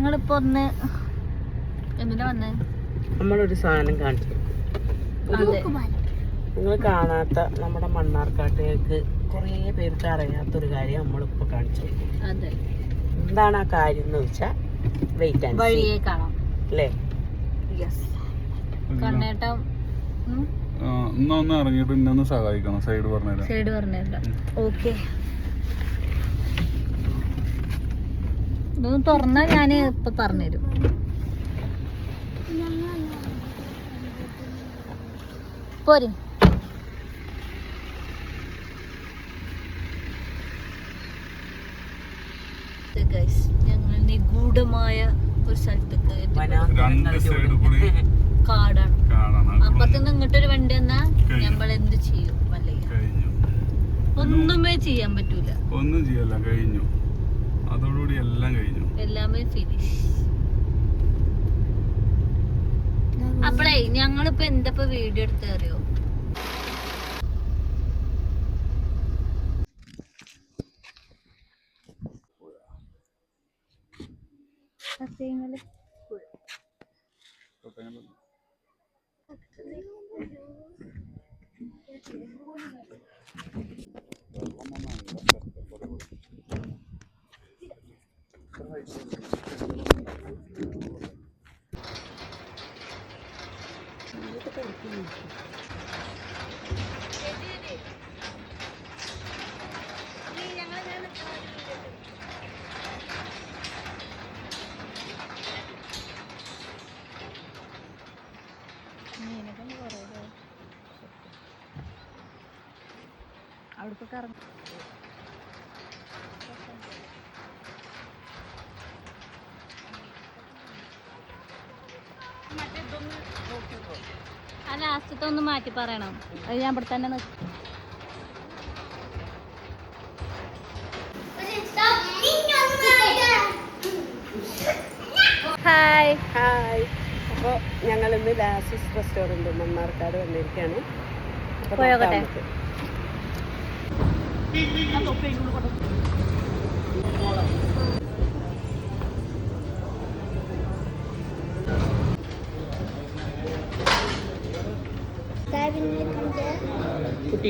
ഞങ്ങളിപ്പോ ഒന്ന് എന്തിനാ വന്നേ? നമ്മളൊരു സാധനം കാണിച്ചു. നിങ്ങൾ കാണാത്ത നമ്മുടെ മണ്ണാർക്കാട്ടേക്ക് കുറേ പേർക്ക് അറിയാത്തൊരു കാര്യം നമ്മളിപ്പോ കാണിച്ചു. എന്താണ് ആ കാര്യം എന്ന് വെച്ചാൽ വെയിറ്റ് ആൻഡ് വഴിയെ കാണാം അല്ലേ? കണ്ണേട്ടം ഇന്നൊന്ന് ഇറങ്ങിയിട്ട് ഇന്നൊന്ന് സഹായിക്കണം. സൈഡ് പറഞ്ഞുതരാം. ഓക്കെ. ഇതൊന്ന് തുറന്നാ ഞാന് ഇപ്പൊ പറഞ്ഞുതരും. പോരെ ഞങ്ങൾ നിഗൂഢമായ ഒരു സ്ഥലത്തേക്ക് കാടാണ്. അപ്പുറത്തുനിന്ന് ഇങ്ങോട്ടൊരു വണ്ടി വന്നാ നമ്മൾ എന്ത് ചെയ്യും? ഒന്നുമേ ചെയ്യാൻ പറ്റൂല. ഒന്നും ചെയ്യല്ല, കഴിഞ്ഞു. അതോടുകൂടി എല്ലാം കഴിഞ്ഞു. എല്ലാമേ ഫിനിഷ്. അപ്പളേ ഞങ്ങളിപ്പോ എന്തപ്പോ വീഡിയോ എടുത്ത് അറിയോ? അവിടേക്കൊക്കെ ഇറങ്ങും. ആ ലാസ്റ്റത്തെ ഒന്ന് മാറ്റി പറയണം. അത് ഞാൻ ഇവിടെ തന്നെ നിൽക്കും. Hi hi. അപ്പോൾ ഞങ്ങൾ ഇന്ന് ലാസിസ് റെസ്റ്റോറൻറ്റ് മണ്ണാർക്കാട് വന്നിരിക്കുകയാണ്. പോയോട്ടെ. കുട്ടി